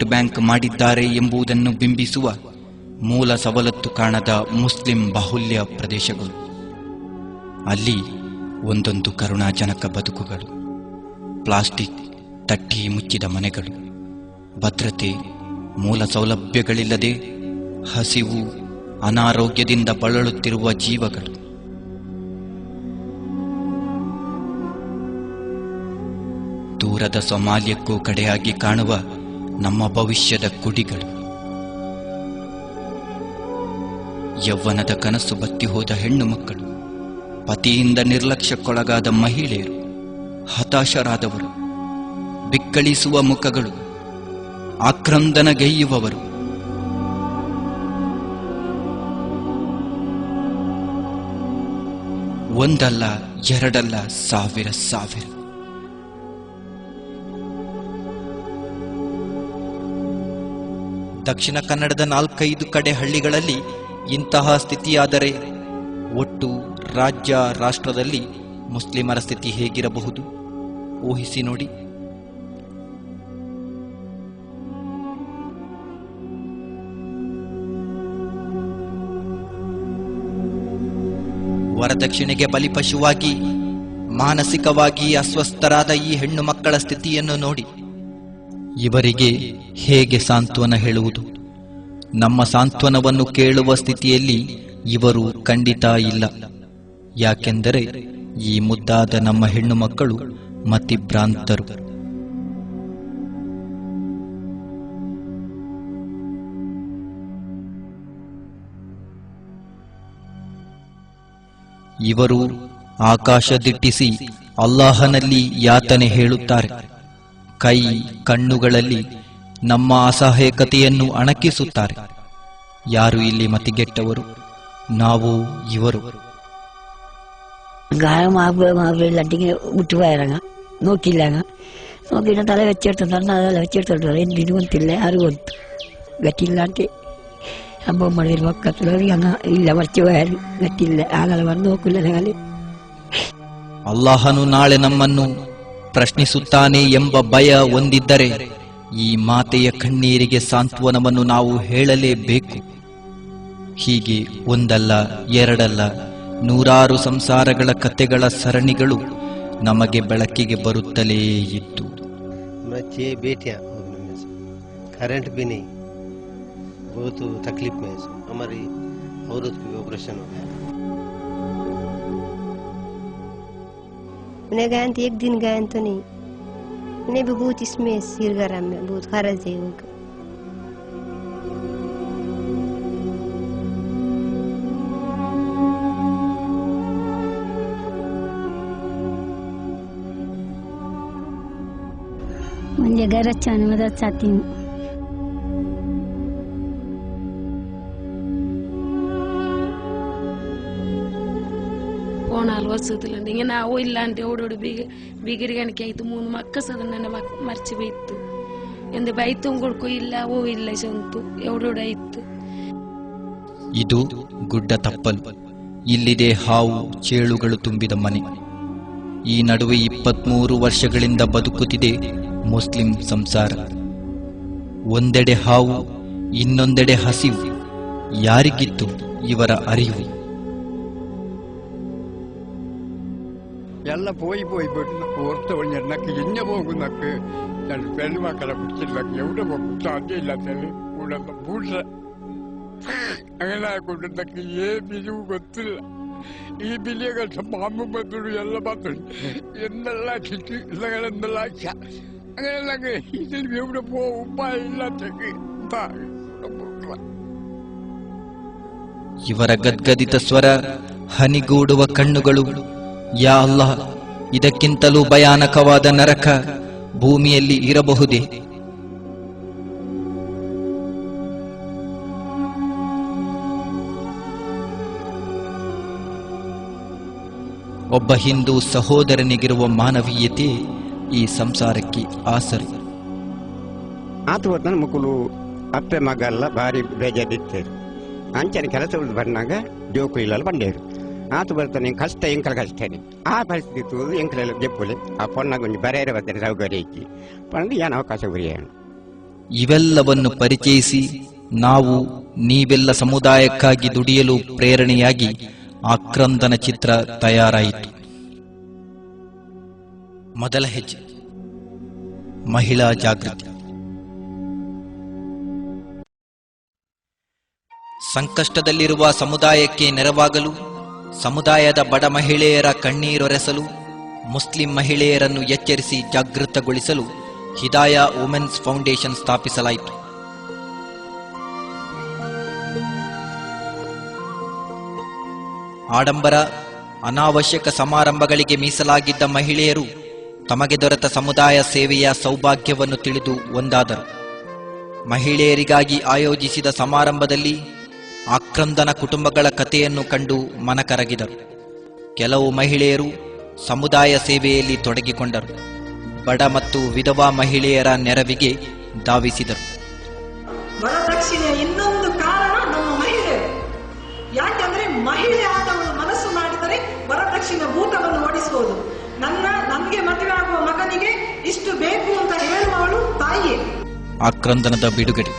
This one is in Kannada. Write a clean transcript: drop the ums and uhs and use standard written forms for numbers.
ವೋಟ್ ಬ್ಯಾಂಕ್ ಮಾಡಿದ್ದಾರೆ ಎಂಬುದನ್ನು ಬಿಂಬಿಸುವ ಮೂಲ ಸವಲತ್ತು ಕಾಣದ ಮುಸ್ಲಿಂ ಬಾಹುಲ್ಯ ಪ್ರದೇಶಗಳು. ಅಲ್ಲಿ ಒಂದೊಂದು ಕರುಣಾಜನಕ ಬದುಕುಗಳು, ಪ್ಲಾಸ್ಟಿಕ್ ತಟ್ಟಿ ಮುಚ್ಚಿದ ಮನೆಗಳು, ಭದ್ರತೆ, ಮೂಲ ಸೌಲಭ್ಯಗಳಿಲ್ಲದೆ ಹಸಿವು, ಅನಾರೋಗ್ಯದಿಂದ ಬಳಲುತ್ತಿರುವ ಜೀವಗಳು. ದೂರದ ಸೊಮಾಲಿಯಕ್ಕೂ ಕಡೆಯಾಗಿ ಕಾಣುವ ನಮ್ಮ ಭವಿಷ್ಯದ ಕುಡಿಗಳು. ಯೌವನದ ಕನಸು ಬತ್ತಿ ಹೋದ ಹೆಣ್ಣು ಮಕ್ಕಳು, ಪತಿಯಿಂದ ನಿರ್ಲಕ್ಷ್ಯಕ್ಕೊಳಗಾದ ಮಹಿಳೆಯರು, ಹತಾಶರಾದವರು, ಬಿಕ್ಕಳಿಸುವ ಮುಖಗಳು, ಆಕ್ರಂದನಗೈಯುವವರು. ಒಂದಲ್ಲ ಎರಡಲ್ಲ, ಸಾವಿರ ಸಾವಿರ. ದಕ್ಷಿಣ ಕನ್ನಡದ 4-5 ಕಡೆ ಹಳ್ಳಿಗಳಲ್ಲಿ ಇಂತಹ ಸ್ಥಿತಿಯಾದರೆ ಒಟ್ಟು ರಾಜ್ಯ ರಾಷ್ಟ್ರದಲ್ಲಿ ಮುಸ್ಲಿಮರ ಸ್ಥಿತಿ ಹೇಗಿರಬಹುದು ಊಹಿಸಿ ನೋಡಿ. ವರದಕ್ಷಿಣೆಗೆ ಬಲಿಪಶುವಾಗಿ ಮಾನಸಿಕವಾಗಿ ಅಸ್ವಸ್ಥರಾದ ಈ ಹೆಣ್ಣು ಮಕ್ಕಳ ಸ್ಥಿತಿಯನ್ನು ನೋಡಿ. ಇವರಿಗೆ ಹೇಗೆ ಸಾಂತ್ವನ ಹೇಳುವುದು? ನಮ್ಮ ಸಾಂತ್ವನವನ್ನು ಕೇಳುವ ಸ್ಥಿತಿಯಲ್ಲಿ ಇವರು ಖಂಡಿತ ಇಲ್ಲ. ಯಾಕೆಂದರೆ ಈ ಮುದ್ದಾದ ನಮ್ಮ ಹೆಣ್ಣು ಮಕ್ಕಳು ಮತಿಭ್ರಾಂತರು. ಇವರು ಆಕಾಶ ದಿಟ್ಟಿಸಿ ಅಲ್ಲಾಹನಲ್ಲಿ ಯಾತನೆ ಹೇಳುತ್ತಾರೆ. ಕೈ ಕಣ್ಣುಗಳಲ್ಲಿ ನಮ್ಮ ಅಸಹಾಯಕತೆಯನ್ನು ಅಣಕಿಸುತ್ತಾರೆ. ಯಾರು ಇಲ್ಲಿ ಮತಿಗೆಟ್ಟವರು? ನಾವು ഇവരും. ഗായം മാപ്പിളട്ടിക്ക് വിട്ടുപോയറങ്ങ നോക്കിയില്ലങ്ങ നോക്കിയിട്ട് തല വെച്ചെടുത്തു അതല്ല വെച്ചെടുത്തോട്ട് എന്തിനു ಗೊತ್ತಿಲ್ಲ ಯಾರು ಗೊತ್ತು ಗಟ್ಟಿಲ್ಲ ಅಂತ ಹಬ್ಬ ಮಾಡಿದ್ರು ಮಕ್ಕಳು ಹಂಗ ಇಲ್ಲ ಮರ್ಚಿ ಹೋಯಾರು ಗಟ್ಟಿಲ್ಲ ಆಗಲ್ಲ ಬಂದು ನೋಕಿಲ್ಲ ನನಗಲ್ಲಿ. ಅಲ್ಲಾಹನು ನಾಳೆ ನಮ್ಮನ್ನು ಪ್ರಶ್ನಿಸುತ್ತಾನೆ ಎಂಬ ಭಯ ಹೊಂದಿದ್ದರೆ ಈ ಮಾತೆಯ ಕಣ್ಣೀರಿಗೆ ಸಾಂತ್ವನವನ್ನು ನಾವು ಹೇಳಲೇಬೇಕು. ಹೀಗೆ ಒಂದಲ್ಲ ಎರಡಲ್ಲ ನೂರಾರು ಸಂಸಾರಗಳ ಕಥೆಗಳ ಸರಣಿಗಳು ನಮಗೆ ಬೆಳಕಿಗೆ ಬರುತ್ತಲೇ ಇತ್ತು. करंट भी नहीं, बहुत तकलीफ में हमारी औरत की ऑपरेशन हो गया. मैंने गायन तो एक दिन गायन तो नहीं, मैंने भी बहुत इसमें सिर गरम में बहुत खर्च है उनका. मुझे घर अच्छा नहीं मदद चाहती हूँ. ಓಣಾಲ್ ವರ್ಷದಿಲ್ಲ ಹಿಂಗೆ ನಾವು ಇಲ್ಲ ಅಂತ ಓಡೋಡು ಬೀಗರಿಗಣಿಕೆ ಆಯ್ತು 3 ಮಕ್ಕಸದ ನನ್ನ ಮರ್ಚಿ ಬೈತು ಎಂದು ಬೈತು ಕೊಡ್ಕೊ ಇಲ್ಲ ಓ ಇಲ್ಲ ಸಂತು ಎವಡೋಡಾಯ್ತು. ಇದು ಗುಡ್ಡ ತಪ್ಪಲು. ಇಲ್ಲಿದೆ ಹಾವು ಚೇಳುಗಳು ತುಂಬಿದ ಮನೆ. ಈ ನಡುವೆ 23 ವರ್ಷಗಳಿಂದ ಬದುಕುತ್ತಿದೆ ಮುಸ್ಲಿಂ ಸಂಸಾರ. ಒಂದೆಡೆ ಹಾವು, ಇನ್ನೊಂದೆಡೆ ಹಸಿವು. ಯಾರಿಗಿತ್ತು ಇವರ ಅರಿವು? ಎಲ್ಲ പോയി ഓർത്തവൾ എന്നൊക്കെ ഇന്നെ പോകുന്നൊക്കെ പെരുമക്കളെ പിടിച്ചിട്ടൊക്കെ എവിടെ പോകും സാധ്യമില്ലാത്തത് കൂടെ പൂഷ അങ്ങനെ കൊണ്ടൊക്കെ പിരിവ് ಗೊತ್ತಿಲ್ಲ. ಈ ಬಿಲಿಯಗಳ ಮಾಮು ಬಂದರು ಎಲ್ಲ ಬಂದರು എന്നുള്ള കിട്ടി എന്നുള്ള ആശ അങ്ങനെയൊക്കെ ഇതിൽ എവിടെ പോകും ഇല്ലാത്തേക്ക് ಇವರ ಗದ್ಗದಿತ ಸ್ವರ, ಹನಿಗೂಡುವ ಕಣ್ಣುಗಳು. ಯಾ ಅಲ್ಲಾಹ್, ಇದಕ್ಕಿಂತಲೂ ಭಯಾನಕವಾದ ನರಕ ಭೂಮಿಯಲ್ಲಿ ಇರಬಹುದೇ? ಒಬ್ಬ ಹಿಂದೂ ಸಹೋದರನಿಗಿರುವ ಮಾನವೀಯತೆ ಈ ಸಂಸಾರಕ್ಕೆ ಆಸರೆ. ಆತು ನನ್ನ ಮಕ್ಕಳು ಅಪ್ಪೆ ಮಗಲ್ಲ ಭಾರಿ ಬೇಜಾರಿತ್ತೇರು ಅಂಚನೆ ಕೆಲಸ ಬಂದಾಗ ಜೋಕುಳಿಲ್ಲ ಬಂದೇರು ಆತು ಬರ್ತಾನೆ ಕಷ್ಟ ಎಂಕಲ ಕಷ್ಟನೇ ಆ ಪರಿಸ್ಥಿತಿ ಎಂಕಲೆಲ್ಲ ಜಪ್ಪುಲೆ ಆ ಪೊನ್ನಾಗ ಒಂದು ಬರೆಯರ ಬರ್ತಾರೆ ಸೌಕರ್ಯ ಇಕ್ಕಿ ಪಂದು ಏನು ಅವಕಾಶ ಉರಿಯೋಣ ಇವೆಲ್ಲವನ್ನು ಪರಿಚಯಿಸಿ ನಾವು ನೀವೆಲ್ಲ ಸಮುದಾಯಕ್ಕಾಗಿ ದುಡಿಯಲು ಪ್ರೇರಣೆಯಾಗಿ ಆಕ್ರಂದನ ಚಿತ್ರ ತಯಾರಾಯಿತು. ಮೊದಲ ಹೆಜ್ಜೆ ಮಹಿಳಾ ಜಾಗೃತಿ. ಸಂಕಷ್ಟದಲ್ಲಿರುವ ಸಮುದಾಯಕ್ಕೆ ನೆರವಾಗಲು, ಸಮುದಾಯದ ಬಡ ಮಹಿಳೆಯರ ಕಣ್ಣೀರೊರೆಸಲು, ಮುಸ್ಲಿಂ ಮಹಿಳೆಯರನ್ನು ಎಚ್ಚರಿಸಿ ಜಾಗೃತಗೊಳಿಸಲು ಹಿದಾಯ ವುಮೆನ್ಸ್ ಫೌಂಡೇಶನ್ ಸ್ಥಾಪಿಸಲಾಯಿತು. ಆಡಂಬರ, ಅನಾವಶ್ಯಕ ಸಮಾರಂಭಗಳಿಗೆ ಮೀಸಲಾಗಿದ್ದ ಮಹಿಳೆಯರು ತಮಗೆ ದೊರೆತ ಸಮುದಾಯ ಸೇವೆಯ ಸೌಭಾಗ್ಯವನ್ನು ತಿಳಿದು ಒಂದಾದರು. ಮಹಿಳೆಯರಿಗಾಗಿ ಆಯೋಜಿಸಿದ ಸಮಾರಂಭದಲ್ಲಿ ಆಕ್ರಂದನ ಕುಟುಂಬಗಳ ಕಥೆಯನ್ನು ಕಂಡು ಮನಕರಗಿದರು. ಕೆಲವು ಮಹಿಳೆಯರು ಸಮುದಾಯ ಸೇವೆಯಲ್ಲಿ ತೊಡಗಿಕೊಂಡರು. ಬಡ ಮತ್ತು ವಿಧವಾ ಮಹಿಳೆಯರ ನೆರವಿಗೆ ಧಾವಿಸಿದರು. ವರದಕ್ಷಿಣೆಯ ಇನ್ನೊಂದು ಕಾರಣ ನಮ್ಮ ಮಹಿಳೆಯರು. ಯಾಕೆಂದ್ರೆ ಮಹಿಳೆ ಆದವಳು ಮನಸ್ಸು ಮಾಡಿದರೆ ವರದಕ್ಷಿಣೆ ಭೂತವನ್ನು ಓಡಿಸುವುದು. ನನ್ಗೆ ಮದುವೆ ಆಗುವ ಮಗನಿಗೆ ಇಷ್ಟು ಬೇಕು ಅಂತ ಹೇಳುವವಳು ತಾಯಿಯೇ. ಆಕ್ರಂದನದ ಬಿಡುಗಡೆ.